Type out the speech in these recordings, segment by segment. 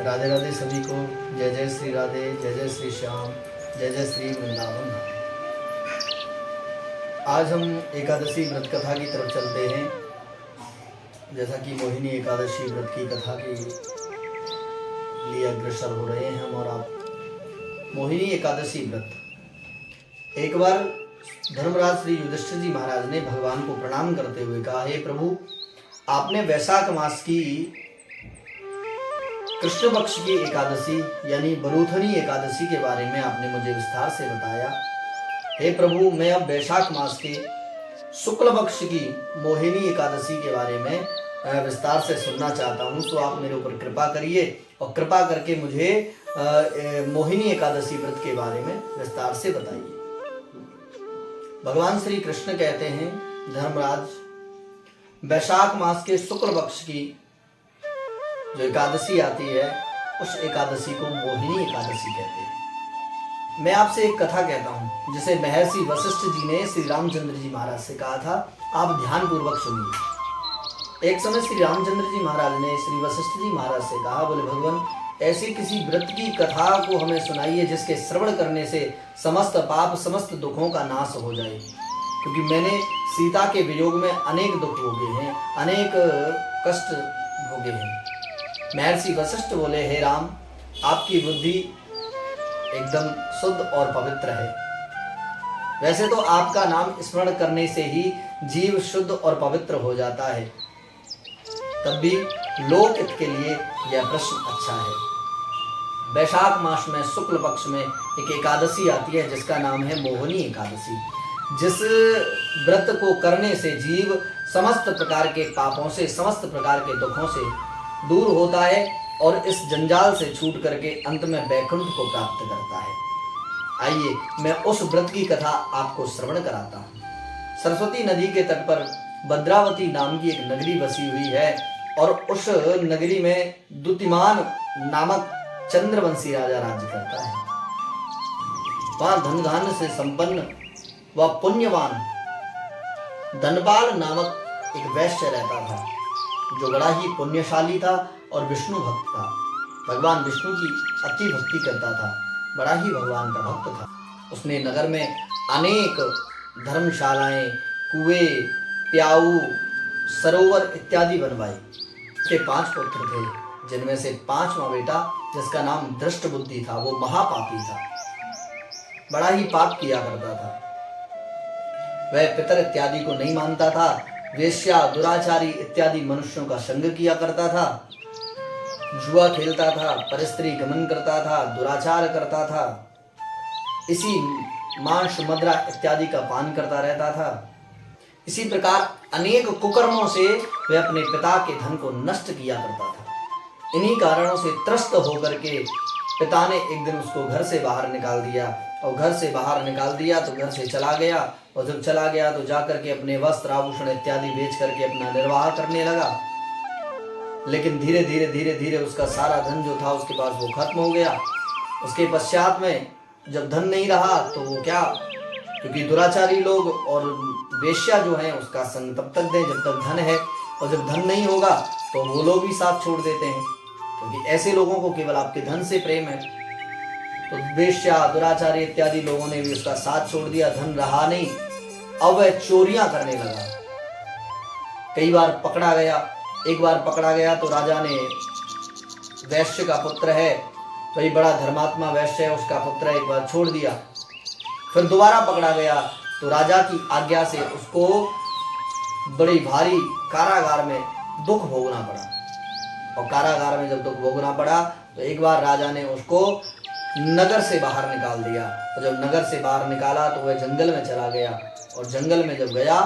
राधे राधे सभी को। जय जय श्री राधे, जय जय श्री श्याम, जय जय श्री वृंदावन। आज हम एकादशी व्रत कथा की तरफ चलते हैं। जैसा कि मोहिनी एकादशी व्रत की कथा के लिए अग्रसर हो रहे हैं हम और आप। मोहिनी एकादशी व्रत। एक बार धर्मराज श्री युधिष्ठिर जी महाराज ने भगवान को प्रणाम करते हुए कहा, हे प्रभु, आपने वैशाख मास की कृष्ण पक्ष की एकादशी यानी बरूथनी एकादशी के बारे में आपने मुझे विस्तार से बताया। हे प्रभु, मैं अब वैशाख मास के शुक्ल पक्ष की मोहिनी एकादशी के बारे में विस्तार से सुनना चाहता हूँ, तो आप मेरे ऊपर कृपा करिए और कृपा करके मुझे मोहिनी एकादशी व्रत के बारे में विस्तार से बताइए। भगवान श्री कृष्ण कहते हैं, धर्मराज, वैशाख मास के शुक्ल पक्ष की जो एकादशी आती है उस एकादशी को मोहिनी एकादशी कहते हैं। मैं आपसे एक कथा कहता हूँ जिसे महर्षि वशिष्ठ जी ने श्री रामचंद्र जी महाराज से कहा था। आप ध्यान पूर्वक सुनिए। एक समय श्री रामचंद्र जी महाराज ने श्री वशिष्ठ जी महाराज से कहा, बोले भगवान, ऐसी किसी व्रत की कथा को हमें सुनाइए जिसके श्रवण करने से समस्त पाप समस्त दुखों का नाश हो जाए, क्योंकि मैंने सीता के वियोग में अनेक दुख भोगे हैं, अनेक कष्ट भोगे हैं। महर्षि वशिष्ठ बोले, हे राम, आपकी बुद्धि एकदम शुद्ध और पवित्र है। वैसे तो आपका नाम स्मरण करने से ही जीव शुद्ध और पवित्र हो जाता है, तब भी लोकहित के लिए यह प्रश्न अच्छा है। वैशाख मास में शुक्ल पक्ष में एक एकादशी आती है जिसका नाम है मोहिनी एकादशी। जिस व्रत को करने से जीव समस्त प्रकार के पापों से, समस्त प्रकार के दुखों से दूर होता है और इस जंजाल से छूट करके अंत में वैकुंठ को प्राप्त करता है। आइए मैं उस व्रत की कथा आपको श्रवण कराता हूँ। सरस्वती नदी के तट पर भद्रावती नाम की एक नगरी बसी हुई है और उस नगरी में दुतिमान नामक चंद्रवंशी राजा राज्य करता है। वहां धन धान्य से संपन्न व पुण्यवान धनपाल नामक एक वैश्य रहता था, जो बड़ा ही पुण्यशाली था और विष्णु भक्त था। भगवान विष्णु की अति भक्ति करता था, बड़ा ही भगवान का भक्त था। उसने नगर में अनेक धर्मशालाएं, कुएं, प्याऊ, सरोवर इत्यादि बनवाए। उसके 5 पुत्र थे, जिनमें से 5वां बेटा, जिसका नाम दृष्ट बुद्धि था, वो महापापी था, बड़ा ही पाप किया करता था। वह पितर इत्यादि को नहीं मानता था, वेश्या, दुराचारी इत्यादि मनुष्यों का संग किया करता था, जुआ खेलता था, परस्त्री गमन करता था, दुराचार करता था, इसी मांस मदिरा इत्यादि का पान करता रहता था। इसी प्रकार अनेक कुकर्मों से वह अपने पिता के धन को नष्ट किया करता था। इन्हीं कारणों से त्रस्त होकर के पिता ने एक दिन उसको घर से बाहर निकाल दिया, और घर से बाहर निकाल दिया तो घर से चला गया, और जब चला गया तो जाकर के अपने वस्त्र आभूषण इत्यादि बेच करके अपना निर्वाह करने लगा। लेकिन धीरे धीरे धीरे धीरे उसका सारा धन जो था उसके पास वो खत्म हो गया। उसके पश्चात में जब धन नहीं रहा तो वो क्या, क्योंकि दुराचारी लोग और वेश्या जो है उसका संग तब तक दें जब तक धन है, और जब धन नहीं होगा तो वो लोग भी साथ छोड़ देते हैं, क्योंकि ऐसे लोगों को केवल आपके धन से प्रेम है। तो वेश्या, दुराचारी इत्यादि लोगों ने भी उसका साथ छोड़ दिया, धन रहा नहीं। अब वह चोरियां करने लगा। कई बार पकड़ा गया। एक बार पकड़ा गया तो राजा ने, वैश्य का पुत्र है, वही बड़ा धर्मात्मा वैश्य है, उसका पुत्र एक बार छोड़ दिया। फिर दोबारा पकड़ा गया तो राजा की आज्ञा से उसको बड़ी भारी कारागार में दुख भोगना पड़ा। और कारागार में जब दुख भोगना पड़ा तो एक बार राजा ने उसको नगर से बाहर निकाल दिया। और जब नगर से बाहर निकाला तो वह जंगल में चला गया, और जंगल में जब गया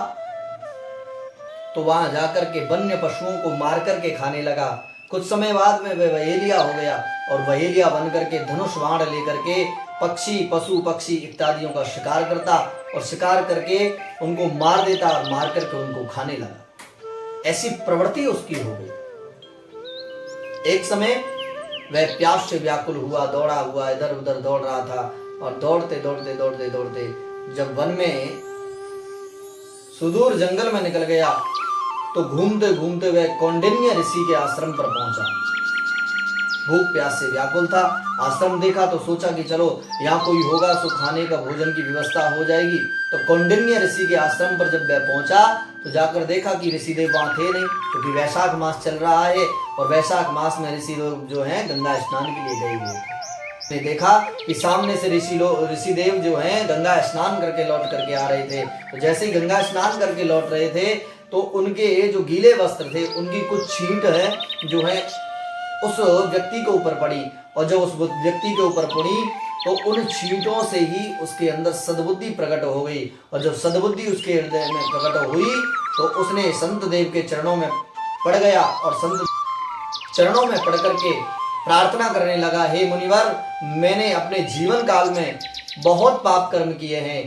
तो वहां जाकर के वन्य पशुओं को मार करके खाने लगा। कुछ समय बाद में वह बहेलिया हो गया, और बहेलिया बन करके धनुष बाण लेकर के पक्षी, पशु पक्षी इत्यादियों का शिकार करता, और शिकार करके उनको मार देता, और मार करके उनको खाने लगा। ऐसी प्रवृत्ति उसकी हो गई। एक समय वह प्यास से व्याकुल हुआ, दौड़ा हुआ इधर उधर दौड़ रहा था, और दौड़ते दौड़ते दौड़ते दौड़ते जब वन में सुदूर जंगल में निकल गया तो घूमते घूमते वह कौंडिन्य ऋषि के आश्रम पर पहुंचा। भूख प्यास से व्याकुल था। आश्रम देखा तो सोचा कि चलो यहाँ कोई होगा तो खाने का भोजन की व्यवस्था हो जाएगी। तो कौंडिन्य ऋषि के आश्रम पर जब वह पहुंचा तो जाकर देखा कि ऋषिदेव वहां थे नहीं, क्योंकि वैशाख मास चल रहा है और वैशाख मास में ऋषि लोग जो हैं गंगा स्नान के लिए गए हुए थे। ने देखा कि सामने से ऋषिदेव जो हैं गंगा स्नान करके लौट करके आ रहे थे। तो जैसे ही गंगा स्नान करके लौट रहे थे तो उनके जो गीले वस्त्र थे उनकी कुछ छींट है जो है उस व्यक्ति के ऊपर पड़ी, और जब उस व्यक्ति के ऊपर पड़ी तो उन छींटों से ही उसके अंदर सद्बुद्धि प्रकट हो गई। और जब सद्बुद्धि उसके हृदय में प्रकट हुई तो उसने संत देव के चरणों में पड़ गया और संत चरणों में पड़ करके प्रार्थना करने लगा, हे मुनिवर, मैंने अपने जीवन काल में बहुत पाप कर्म किए हैं,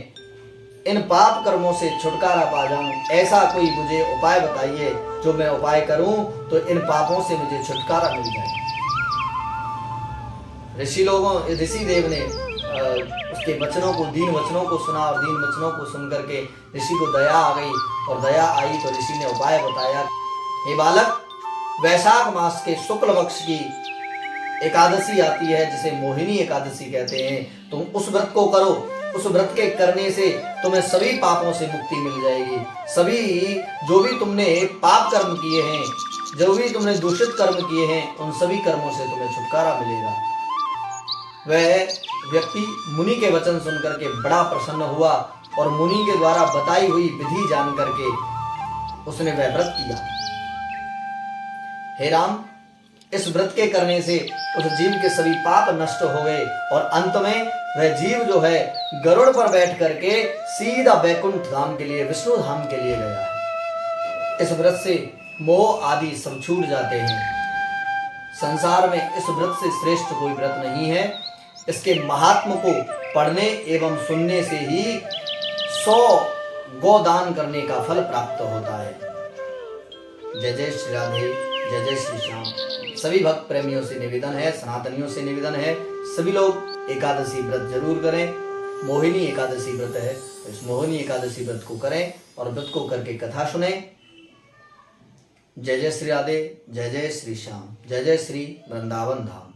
इन पाप कर्मों से छुटकारा पा जाऊं, ऐसा कोई मुझे उपाय बताइए जो मैं उपाय करूं तो इन पापों से मुझे छुटकारा मिल जाए। ऋषि देव ने उसके वचनों को, दीन वचनों को सुना और दीन वचनों को सुन करके ऋषि को दया आ गई, और दया आई तो ऋषि ने उपाय बताया, हे बालक, वैशाख मास के शुक्ल पक्ष की एकादशी आती है जिसे मोहिनी एकादशी कहते हैं, तुम उस व्रत को करो। उस व्रत के करने से तुम्हें सभी पापों से मुक्ति मिल जाएगी। सभी जो भी तुमने पाप कर्म किए हैं, जो भी तुमने दूषित कर्म किए हैं, उन सभी कर्मों से तुम्हें छुटकारा मिलेगा। वह व्यक्ति मुनि के वचन सुन करके बड़ा प्रसन्न हुआ और मुनि के द्वारा बताई हुई विधि जान करके उसने वह व्रत किया। हे राम, इस व्रत के करने से उस जीव के सभी पाप नष्ट हो गए और अंत में वह जीव जो है गरुड़ पर बैठ करके सीधा वैकुंठ धाम के लिए, विष्णु धाम के लिए गया है। इस व्रत से मोह आदि सब छूट जाते हैं। संसार में इस व्रत से श्रेष्ठ कोई व्रत नहीं है। इसके महात्म को पढ़ने एवं सुनने से ही 100 गोदान करने का फल प्राप्त होता है। जय जय श्री राधे, जय जय श्री श्याम। सभी भक्त प्रेमियों से निवेदन है, सनातनियों से निवेदन है, सभी लोग एकादशी व्रत जरूर करें। मोहिनी एकादशी व्रत है, इस मोहिनी एकादशी व्रत को करें और व्रत को करके कथा सुने। जय जय श्री राधे, जय जय श्री श्याम, जय जय श्री वृंदावन धाम।